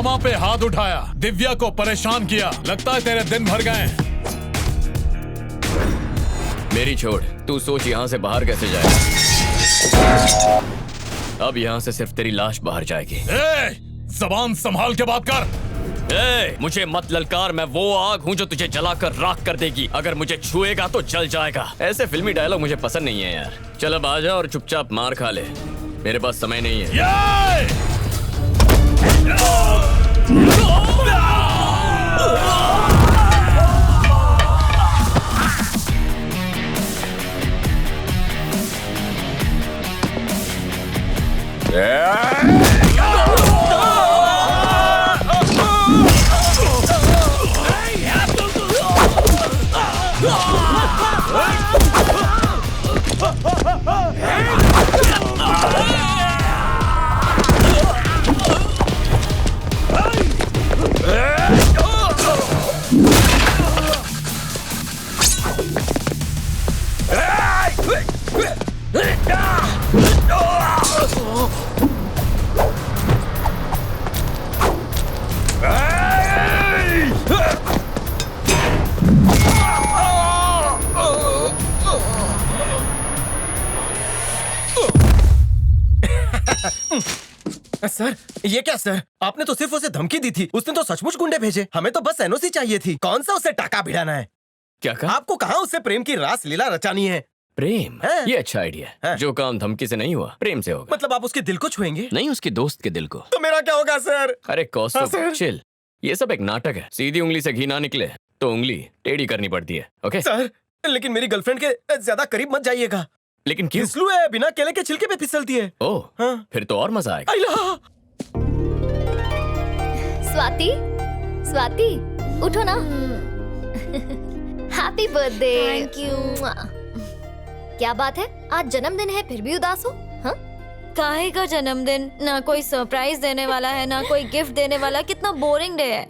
मामा पे हाथ उठाया, दिव्या को परेशान किया, लगता है तेरे दिन भर गए। मेरी छोड़, तू सोच यहाँ से बाहर कैसे जाएगा। अब यहाँ से सिर्फ तेरी लाश बाहर जाएगी। ज़बान संभाल के बात कर। मुझे मत ललकार, मैं वो आग हूँ जो तुझे जलाकर राख कर देगी। अगर मुझे छुएगा तो जल जाएगा। ऐसे फिल्मी डायलॉग मुझे पसंद नहीं है यार। चल अब आजा और चुपचाप मार खा ले, मेरे पास समय नहीं है। सर, ये क्या सर? आपने तो सिर्फ उसे धमकी दी थी, उसने तो सचमुच गुंडे भेजे। हमें तो बस एनओसी चाहिए थी। कौन सा उसे टाका भिड़ाना है? क्या कहा? आपको कहाँ उससे प्रेम की रास लीला रचानी है? प्रेम? ये अच्छा आइडिया है। जो काम धमकी से नहीं हुआ, प्रेम से होगा। मतलब आप उसके दिल को छुएंगे? नहीं, उसके दोस्त के दिल को। तो मेरा क्या होगा सर? अरे कौस्तुभ, चिल। ये सब एक नाटक है। सीधी उंगली से घी ना निकले तो उंगली टेढ़ी करनी पड़ती है। ओके सर, लेकिन मेरी गर्लफ्रेंड के ज्यादा करीब मत जाइएगा। लेकिन क्यों? फिसलू है, बिना केले के छिलके पे फिसलती है। ओह, हाँ? फिर तो और मजा आएगा। स्वाति, स्वाति, उठो ना। Happy birthday. Thank you. क्या बात है, आज जन्मदिन है फिर भी उदास हो? हाँ? काहे का जन्मदिन? ना कोई सरप्राइज देने वाला है, ना कोई गिफ्ट देने वाला। कितना बोरिंग डे है।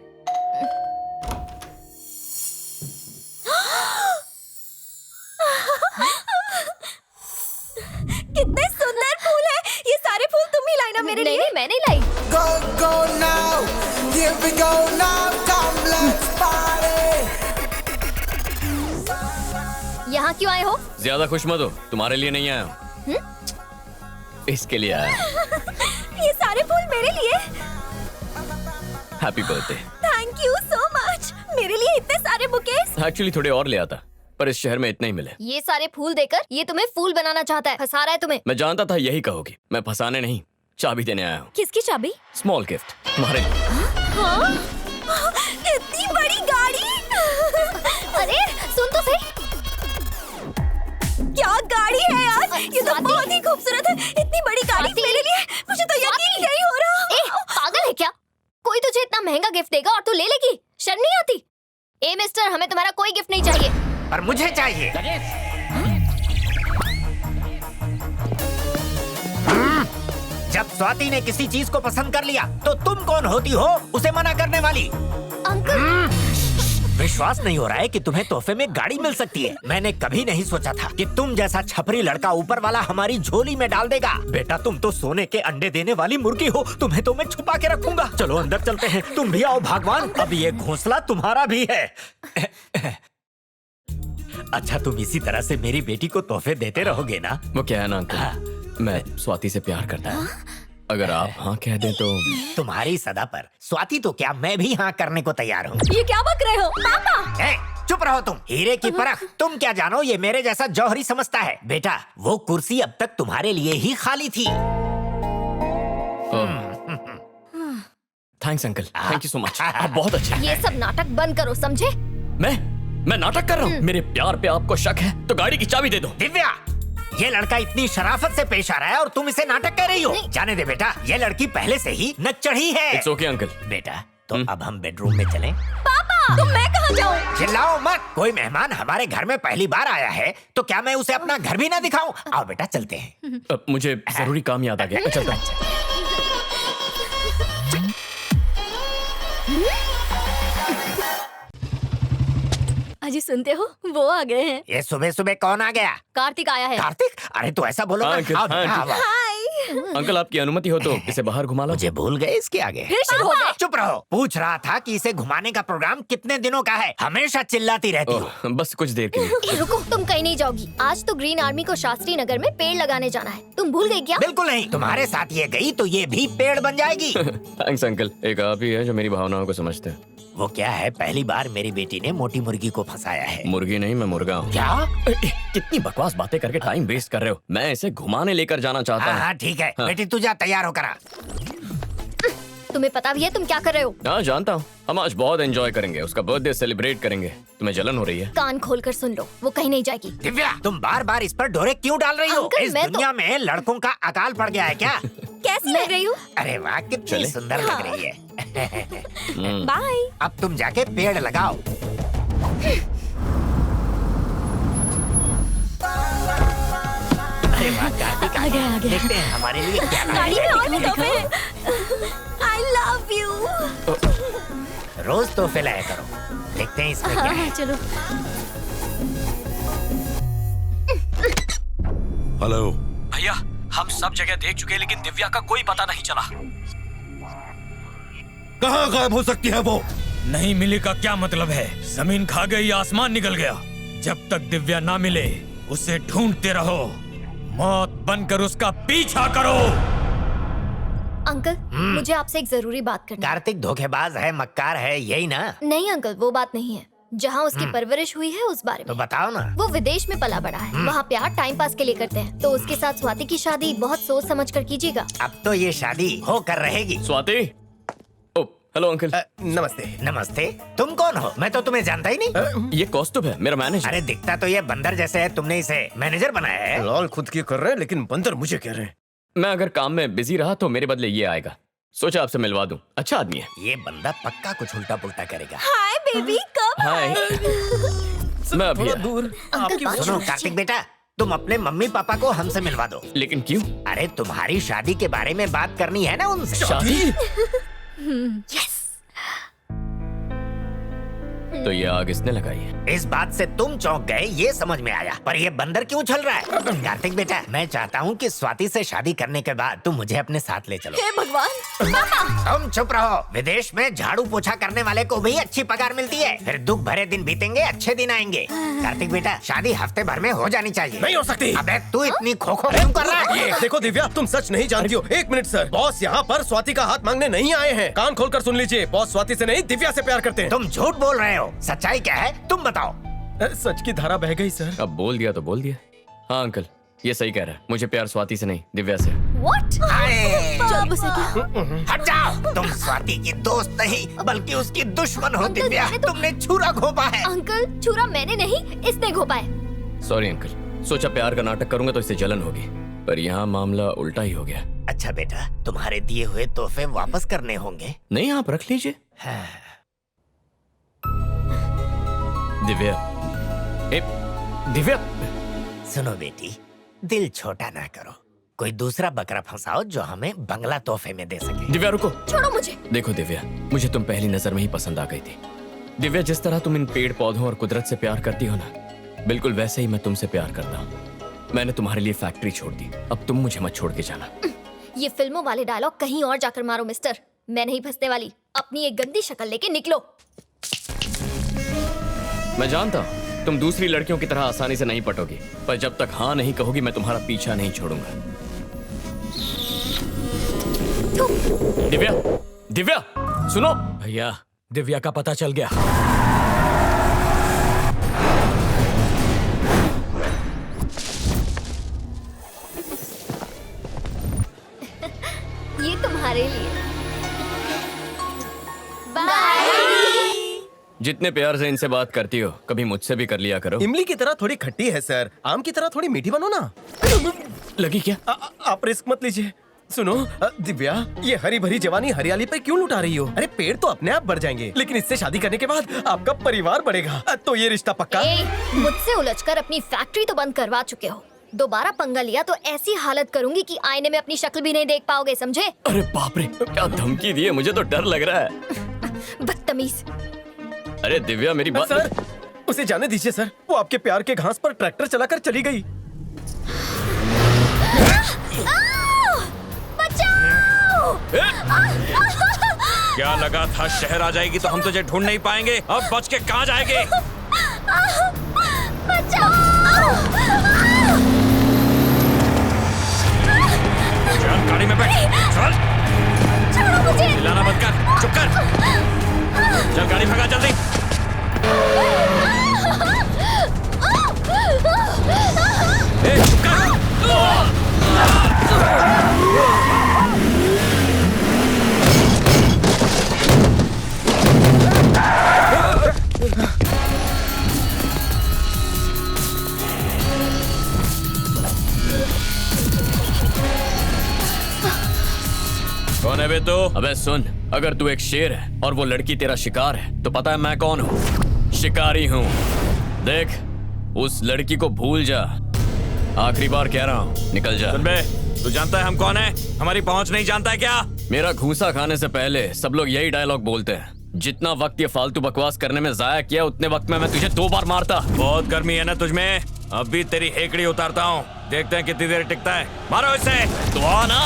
कितने सुंदर फूल है। ये सारे फूल तुम ही लाई ना मेरे लिए? नहीं, मैं नहीं लाई। Go go now, here we go now, come let's party. यहाँ क्यों आए हो? ज्यादा खुश मत हो, तुम्हारे लिए नहीं आया हूँ, इसके लिए आया। ये सारे फूल मेरे लिए? Happy birthday. Thank you so much. मेरे लिए इतने सारे बुकेस। एक्चुअली थोड़े और ले आता, पर इस शहर में इतने ही मिले। ये सारे फूल देकर ये तुम्हें फूल बनाना चाहता है, फंसा रहा है तुम्हें। मैं जानता था यही कहोगी। मैं फंसाने नहीं, चाबी देने आया हूँ। किसकी चाबी? स्मॉल गिफ्ट तुम्हारे लिए। हाँ? इतनी बड़ी गाड़ी। अरे सुन तो सही, क्या गाड़ी है यार। ये तो बहुत ही खूबसूरत है। इतनी बड़ी गाड़ी मेरे लिए, मुझे तो यकीन नहीं हो रहा। पागल है क्या? कोई तुझे इतना महंगा गिफ्ट देगा और तू ले लेगी? शर्म नहीं आती? ए मिस्टर, हमें तुम्हारा कोई गिफ्ट नहीं चाहिए। पर मुझे चाहिए। जब स्वाति ने किसी चीज को पसंद कर लिया तो तुम कौन होती हो उसे मना करने वाली? अंकल, विश्वास नहीं हो रहा है कि तुम्हें तोहफे में गाड़ी मिल सकती है। मैंने कभी नहीं सोचा था कि तुम जैसा छपरी लड़का ऊपर वाला हमारी झोली में डाल देगा। बेटा, तुम तो सोने के अंडे देने वाली मुर्गी हो, तुम्हें तो मैं छुपा के रखूंगा। चलो अंदर चलते हैं। तुम भी आओ भगवान, अब ये घोंसला तुम्हारा भी है। अच्छा, तुम इसी तरह से मेरी बेटी को तोहफे देते रहोगे ना? वो क्या है ना अंकल, मैं स्वाति से प्यार करता हूँ। अगर आप हाँ कह दें तो। तुम्हारी सदा पर स्वाति तो क्या, मैं भी हाँ करने को तैयार हूँ। ये क्या बक रहे हो पापा? चुप रहो तुम। हीरे की परख, तुम क्या जानो ये मेरे जैसा जौहरी समझता है। बेटा, वो कुर्सी अब तक तुम्हारे लिए ही खाली थी। Thanks uncle, thank you so much, आप बहुत अच्छे। ये सब नाटक बंद करो, समझे? मैं नाटक कर रहा हूँ? मेरे प्यार पे आपको शक है तो गाड़ी की चाबी दे दो। दिव्या, ये लड़का इतनी शराफत से पेश आ रहा है और तुम इसे नाटक कर रही हो। जाने दे बेटा, ये लड़की पहले से ही नक चढ़ी है। It's okay uncle. बेटा, तो अब हम बेडरूम में चलें? पापा, तो मैं कहाँ जाऊँ? चिल्लाओ मत। कोई मेहमान हमारे घर में पहली बार आया है तो क्या मैं उसे अपना घर भी ना दिखाऊं? आओ बेटा, चलते हैं। मुझे जरूरी काम याद आ गया, चलता हूं। अजी सुनते हो, वो आ गए हैं। ये सुबह सुबह कौन आ गया? कार्तिक आया है। कार्तिक? अरे तो ऐसा बोलो ना। आओ, आओ। हाय। अंकल आपकी अनुमति हो तो इसे बाहर घुमा लो। मुझे भूल गए इसके आगे। फिर शुरू हो गए। चुप रहो। पूछ रहा था कि इसे घुमाने का प्रोग्राम कितने दिनों का है? हमेशा चिल्लाती रहती हो। ओह, बस कुछ देर के लिए। रुको, तुम कहीं नहीं जाओगी। आज तो ग्रीन आर्मी को शास्त्री नगर में पेड़ लगाने जाना है। तुम भूल गई क्या? बिल्कुल नहीं, तुम्हारे साथ ये गई तो ये भी पेड़ बन जाएगी। थैंक्स अंकल, एक आप ही है जो मेरी भावनाओं को समझते हैं। वो क्या है, पहली बार मेरी बेटी ने मोटी मुर्गी को फंसाया है। मुर्गी नहीं, मैं मुर्गा हूँ। क्या? कितनी बकवास बातें करके टाइम वेस्ट कर रहे हो। मैं इसे घुमाने लेकर जाना चाहता हाँ हूँ। हाँ ठीक है, बेटी तू जा, तैयार होकर आ। तुम्हें पता भी है तुम क्या कर रहे हो? हाँ जानता हूँ, हम आज बहुत एंजॉय करेंगे, उसका बर्थडे सेलिब्रेट करेंगे। तुम्हें जलन हो रही है? कान खोलकर सुन लो, वो कहीं नहीं जाएगी। दिव्या, तुम बार बार इस पर ढोरे क्यों डाल रही हो? अंकल, इस मैं तो- दुनिया में लड़कों का अकाल पड़ गया है क्या? कैसी लग रही हूँ? अरे वाह, कितनी चले? सुंदर लग रही है। बाय। अब तुम जाके पेड़ लगाओ। अरे वाह कार्तिक, आ गया। देखते हैं हमारे लिए क्या लाया गाड़ी है। में और भी तोहफे हैं। I love you। रोज तोहफे लाया करो, देखते हैं इसमें क्या है। चलो। हेलो। भैया, हम सब जगह देख चुके लेकिन दिव्या का कोई पता नहीं चला। कहाँ गायब हो सकती है वो? नहीं मिली का क्या मतलब है? जमीन खा गई या आसमान निकल गया? जब तक दिव्या ना मिले उसे ढूंढते रहो, मौत बनकर उसका पीछा करो। अंकल, मुझे आपसे एक जरूरी बात करनी है। कार्तिक धोखेबाज है, मक्कार है, यही ना? नहीं अंकल, वो बात नहीं है। जहाँ उसकी परवरिश हुई है उस बारे तो में। बताओ ना। वो विदेश में पला बड़ा है, वहाँ प्यार टाइम पास के लिए करते हैं। तो उसके साथ स्वाति की शादी बहुत सोच समझ कर कीजिएगा। अब तो ये शादी होकर रहेगी। स्वाति। ओ, हेलो अंकल। नमस्ते। नमस्ते, तुम कौन हो? मैं तो तुम्हें जानता ही नहीं। ये कौस्तुभ है, मेरा मैनेजर। अरे दिखता तो ये बंदर जैसे है, तुमने इसे मैनेजर बनाया है? लॉल खुद की कर रहे हैं लेकिन बंदर मुझे कह रहे हैं। मैं अगर काम में बिजी रहा तो मेरे बदले ये आएगा। सोचा आपसे मिलवा दूं, अच्छा आदमी है। ये बंदा पक्का कुछ उल्टा पुल्टा करेगा। हाय बेबी, कब? हाय। मैं अभी थोड़ा आया। दूर। अंकल, बात सुनो कार्तिक बेटा, तुम अपने मम्मी पापा को हमसे मिलवा दो। लेकिन क्यों? अरे तुम्हारी शादी के बारे में बात करनी है ना उनसे। शादी? यस। तो ये आग इसने लगाई है। इस बात से तुम चौंक गए, ये समझ में आया, पर ये बंदर क्यों चल रहा है? कार्तिक बेटा, मैं चाहता हूँ कि स्वाति से शादी करने के बाद तुम मुझे अपने साथ ले चलो। हे भगवान, पापा। तुम चुप रहो। विदेश में झाड़ू पोछा करने वाले को भी अच्छी पगार मिलती है। फिर दुख भरे दिन बीतेंगे, अच्छे दिन आएंगे। कार्तिक बेटा, शादी हफ्ते भर में हो जानी चाहिए। नहीं हो सकती। अबे तू इतनी खोखो क्यों कर रहा है? ये देखो दिव्या, तुम सच नहीं जानती हो। एक मिनट सर, बॉस यहाँ पर स्वाति का हाथ मांगने नहीं आए हैं। कान खोलकर सुन लीजिए, बॉस स्वाति से नहीं दिव्या से प्यार करते हैं। तुम झूठ बोल रहे हो, सच्चाई क्या है तुम बताओ। सच की धारा बह गई सर। अब बोल दिया तो बोल दिया। हाँ अंकल, ये सही कह रहा है। मुझे प्यार स्वाति से नहीं, दिव्या से। What? अरे जब उसे क्या? हट जाओ, तुम स्वाति की दोस्त नहीं बल्कि उसकी दुश्मन हो। अंकल, दिव्या, मैंने तो- तुमने छुरा घोंपा है। अंकल, छुरा मैंने नहीं, इसने घोपा है। सॉरी अंकल, सोचा प्यार का नाटक करूंगा तो इससे जलन होगी, पर यहाँ मामला उल्टा ही हो गया। अच्छा बेटा, तुम्हारे दिए हुए तोहफे वापस करने होंगे। नहीं, आप रख लीजिए। हाँ। दिव्या। ए, दिव्या। सुनो बेटी, दिल छोटा ना करो। कोई दूसरा बकरा फंसाओ जो हमें बंगला तोहफे में दे सके। दिव्या रुको। छोड़ो मुझे। देखो दिव्या, मुझे तुम पहली नजर में ही पसंद आ गई थी। दिव्या, जिस तरह तुम इन पेड़ पौधों और कुदरत से प्यार करती हो ना, बिल्कुल वैसे ही मैं तुमसे प्यार करता हूँ। मैंने तुम्हारे लिए फैक्ट्री छोड़ दी, अब तुम मुझे मत छोड़ के जाना। ये फिल्मों वाले डायलॉग कहीं और जाकर मारो मिस्टर। मैं नहीं फंसने वाली। अपनी एक गंदी शक्ल लेके निकलो। मैं जानता हूँ तुम दूसरी लड़कियों की तरह आसानी से नहीं पटोगी, पर जब तक हाँ नहीं कहोगी मैं तुम्हारा पीछा नहीं छोड़ूंगा। दिव्या, दिव्या, सुनो। भैया, दिव्या का पता चल गया। ये तुम्हारे लिए। जितने प्यार से इनसे बात करती हो, कभी मुझसे भी कर लिया करो। इमली की तरह थोड़ी खट्टी है सर, आम की तरह थोड़ी मीठी बनो ना। लगी क्या? आप रिस्क मत लीजिए। सुनो दिव्या, ये हरी भरी जवानी हरियाली पर क्यों लुटा रही हो? अरे पेड़ तो अपने आप बढ़ जाएंगे, लेकिन इससे शादी करने के बाद आपका परिवार बढ़ेगा। तो ये रिश्ता पक्का? मुझसे उलझकर अपनी फैक्ट्री तो बंद करवा चुके हो। दोबारा पंगा लिया तो ऐसी हालत करूंगी कि आईने में अपनी शक्ल भी नहीं देख पाओगे, समझे? अरे बाप रे, क्या धमकी दी है, मुझे तो डर लग रहा है। बदतमीज। अरे दिव्या, मेरी बात। सर, उसे जाने दीजिए सर, वो आपके प्यार के घास पर ट्रैक्टर चलाकर चली गई। क्या लगा था शहर आ जाएगी तो हम तुझे ढूंढ नहीं पाएंगे? अब बच के कहाँ जाएगी? चल गाड़ी में बैठ। चल। छोड़ो मुझे। चिल्लाना बंद कर। चुप कर। चल गाड़ी भगा जल्दी। ए, चुप कर। कौन है बे तू? अबे सुन, अगर तू एक शेर है और वो लड़की तेरा शिकार है तो पता है मैं कौन हूँ? शिकारी हूँ। देख, उस लड़की को भूल जा। आखिरी बार कह रहा हूँ, निकल जा। सुन बे, तू जानता है हम कौन है? हमारी पहुंच नहीं जानता है क्या? मेरा घूसा खाने से पहले सब लोग यही डायलॉग बोलते हैं। जितना वक्त ये फालतू बकवास करने में जाया किया उतने वक्त में मैं तुझे 2 बार मारता। बहुत गर्मी है ना तुझमें? अभी तेरी हेकड़ी उतारता हूँ, देखते हैं कितनी देर टिकता है। मारो इसे। तो आ ना।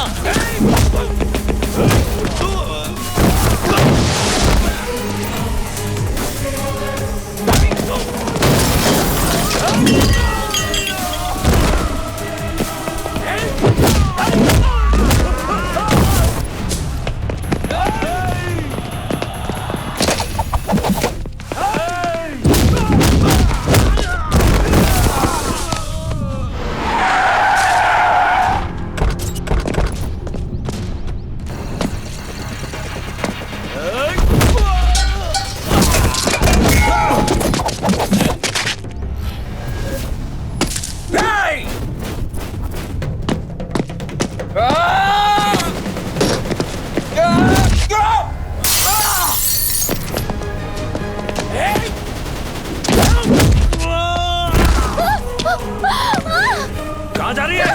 कहाँ जा रही है?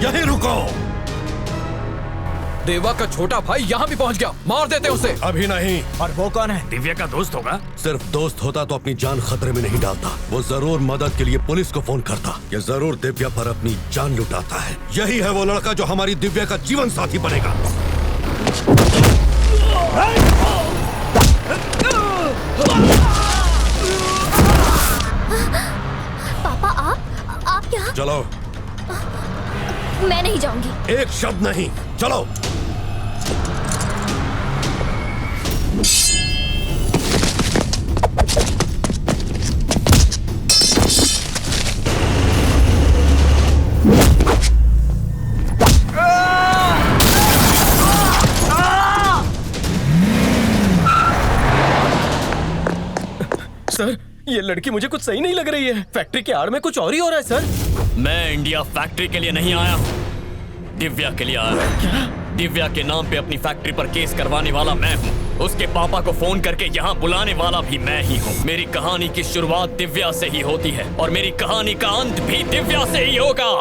यहीं रुको। देवा का छोटा भाई यहाँ भी पहुँच गया, मार देते उसे। अभी नहीं। और वो कौन है? दिव्या का दोस्त होगा। सिर्फ दोस्त होता तो अपनी जान खतरे में नहीं डालता। वो जरूर मदद के लिए पुलिस को फोन करता। ये जरूर दिव्या पर अपनी जान लुटाता है। यही है वो लड़का जो हमारी दिव्या का जीवन साथी बनेगा। पापा आप क्या? चलो। मैं नहीं जाऊंगी। एक शब्द नहीं, चलो। सर, ये लड़की मुझे कुछ सही नहीं लग रही है। फैक्ट्री के आड़ में कुछ और ही हो रहा है सर। मैं इंडिया फैक्ट्री के लिए नहीं आया हूँ, दिव्या के लिए आया हूँ। क्या? दिव्या के नाम पे अपनी फैक्ट्री पर केस करवाने वाला मैं हूँ। उसके पापा को फोन करके यहाँ बुलाने वाला भी मैं ही हूँ। मेरी कहानी की शुरुआत दिव्या से ही होती है और मेरी कहानी का अंत भी दिव्या से ही होगा।